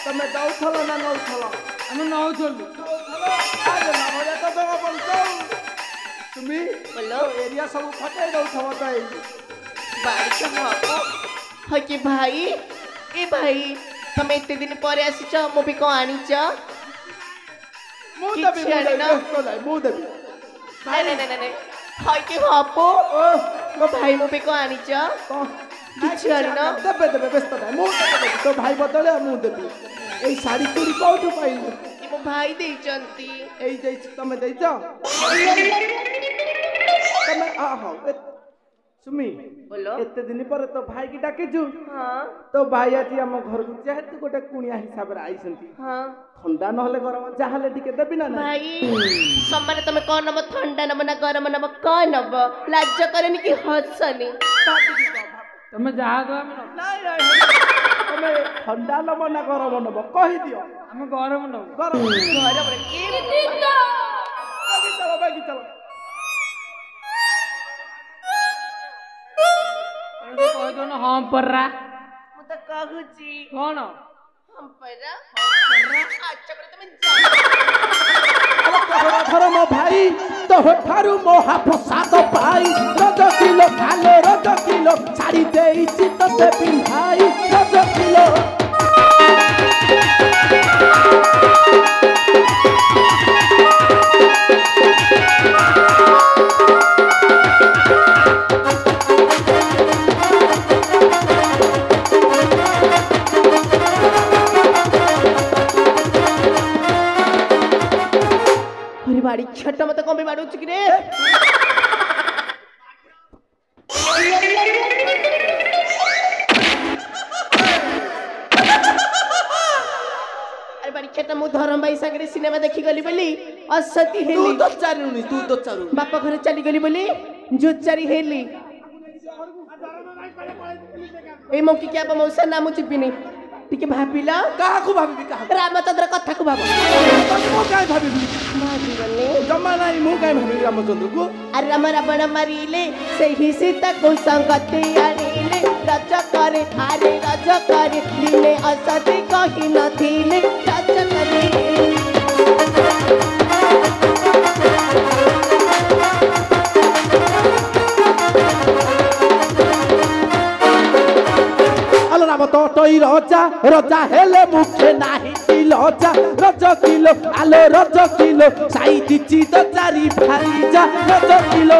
ତମେ ଦଉଥଲ ନା ନଉଥଲ? ଆମେ ନଉଥିଲୁ। তুমি बोलो एरिया सब फटे दउथव त एई बाड़ी के हको है कि भाई ए भाई तुम इतने दिन पर आसीच मो भी कौन आनीच मु किछि देबी आनी ना। मु देबी नहीं नहीं नहीं नहीं है कि हपो मो भाई मो भी कौन आनीच किछि आनी ना। देबे देबे व्यस्त नाही मु देबी तो भाई बदले मु देबी एई साड़ी चूड़ी कोठु पाइलु ये मो भाई देचंती एई देई तमे देइछ तमे आ हो सुमी बोलो एते दिन पर तो भाई की डाकिजु हाँ तो भाई आज हम घर को जेहेतु गोटे कुणिया हिसाब रे आइसंती हाँ ठंडा नहले गरम जाहले टिके देबी ना ना भाई सम्मान तुम कौन नब ठंडा नब ना गरम नब कौन नब लाज करनी कि हसनी ତମେ ଯାହା ଦବ ଆମେ ନବୁ। ନାଇଁ ନାଇଁ ତମେ ଥଣ୍ଡା ନବ ନା ଗରମ ନବ କହି ଦିଅ ଆମେ ଗରମ ନବୁ। ଗରମ गरम रे ବାଗି ଚାଲ ବାଗି ଚାଲ କହିଦଉନ ହଁ ପରା ମୁଁ ତ କହୁଛି କଣ हम परा अच्छा पर तुम ଧର ମୋ ଭାଇ ତ ଠାରୁ ମୋ ପ୍ରସାଦ ପାଇ ରଜ କିଲୋ ଖାଲୋ ରଜ କିଲୋ ଛାଡ଼ି ଦେଇଛି ତତେ ପିନ୍ଧାଇ ରଜ କିଲୋ अरे बाड़ी छट्टा मत कम भी बाड़ू चिक रे अरे बाड़ी छट्टा मु धरम भाई संगे सिनेमा देखि गली बोली असती तू हेली तो चारुनी तू तो चारु बापा घर चली गली बोली जोचारी हेली ए मौकी क्या बा मौसा नाम चिपिनी टिके भाबिला କାହାକୁ ଭାବିବି କାହାକୁ रामचंद्र कथा को भाबो ମୁଁ କାଇଁ ଭାବିବି भाबिबनी ଜମା ନାହିଁ ମୁଁ କାଇଁ ଭାବିବି ରାମଚନ୍ଦ୍ରକୁ अरे राम रावण मारिले सही सीता को संगति आनिले रज करे आरे रज करे दिने असती कहि नथिले रज करे আলো রাম তটই রজা রজা হেলে মুখে নাহি কি লজা রজ কিলো আলো রজ কিলো সাই দিচ্ছি তো চারি ভাই যা রজ কিলো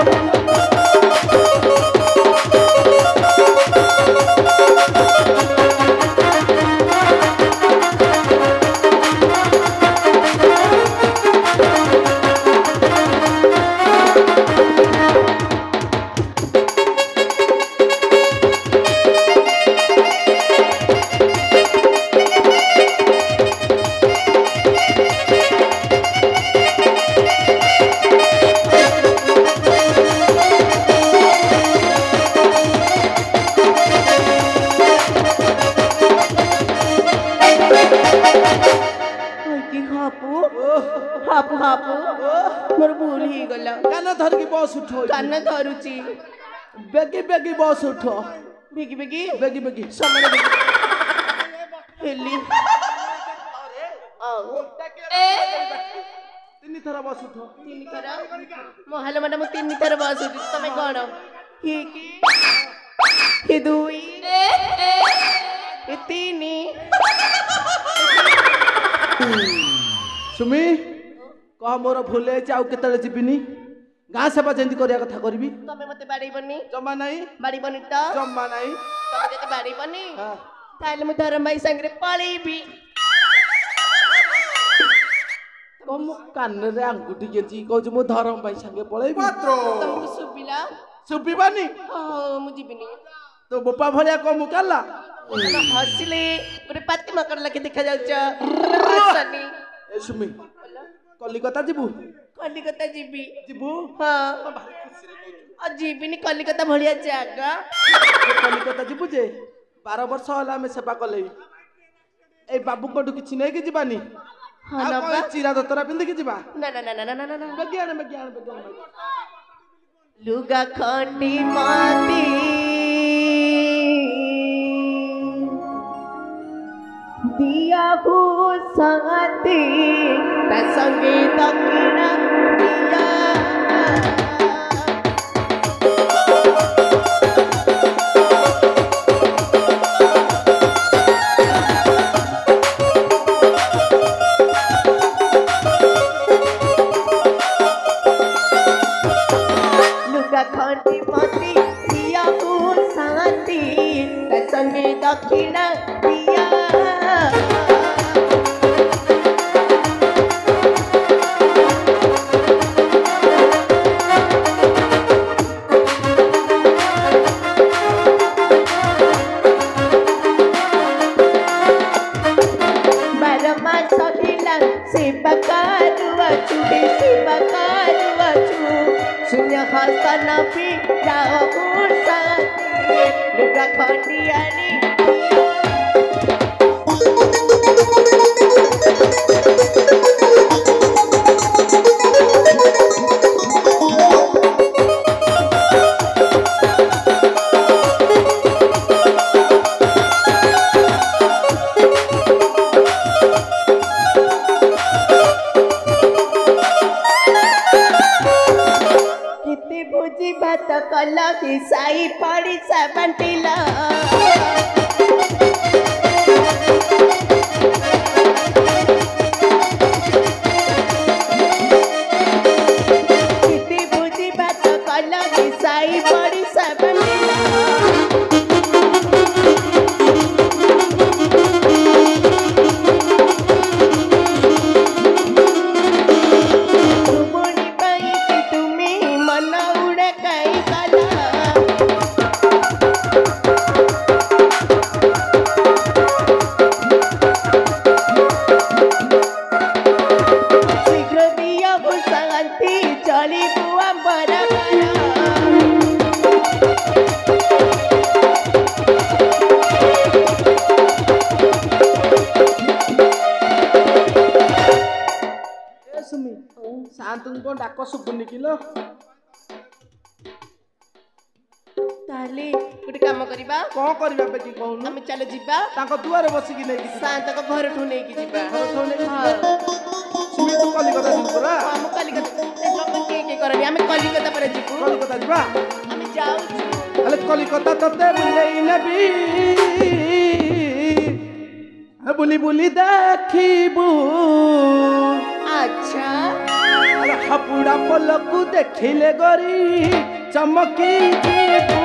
हापु हापु मोर भूल ही गला কান ধরকি বস উঠো कान धरुची বেগি বেগি বস উঠো बेगी बेगी বেগি বেগি समय बेगी हेली তিন থর বস উঠো तीन थर मोहल मन मु तीन थर बस उठी तमे कोन ही की ही दुई ए तीनी सुमी कह मोर भूल है आउ केतले जीविनी गाँ सेवा जेंती करिया कथा करबी तमे मते बाड़ी बनी जमा नाही बाड़ी बनी त जमा नाही तमे जते बाड़ी बनी हां ताले मु धरम भाई संगे पळीबी कम कान रे अंगुठी गेची कहू मु धरम भाई संगे पळेबी तमको सुबिला सुबिबानी हां मु जीबिनी तो बोपा भलिया कम काला हसिले गोटे पाती मकर लगे देखा जाउछ हसनी ए सुमी कलिकता जीबू कलिकता जीबी जीबू हाँ जीबिनी कलिकता भलिया जागा कलिकता जीबू जे 12 वर्ष होला में सेवा कले ए बाबू कोठू किछि नै कि जीबानी हाँ आ ना कोई चिरा दतरा पिंदी कि जीबा ना ना ना ना ना ना ना बगियान लुगा खंडी माती दिया हूँ शांति ता संगे दक्षिणा दिया लुगा खंडी मती दिया हूँ शांति ता संगे दक्षिणा दिया हस्तना पिया साथी लुगा खंडियानी भुजी भात कल साई पड़ी सा बंटिला भुजी भात कल साई पड़ी सा बंटिला चली बुआ बड़ा सुमी शांतनु को डाक सुबुनी किलो ताले गोटे काम करिबा कौन करबा बेटी कहून हम चलो जिबा ताको दुआरे बसी कि नहीं शांत को घर ठु नहीं कि जिबा सुमी तू कलिकता जिबू परा हम कलिकता हम के करनी हम कलिकता पर जिबू कलिकता जिबा हम जाऊ अले कलिकता तते बुलेई नेबी बुली बुली देखिबू अच्छा अरे हपुड़ा पलकू देखिले गरी चमकी जीबू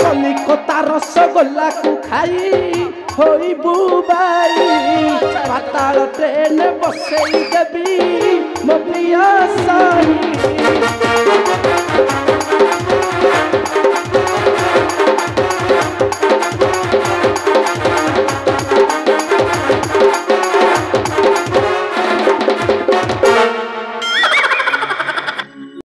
कलिकता रसगोल्ला को खाई होई बुबाई पाताल ट्रेन बसई देबी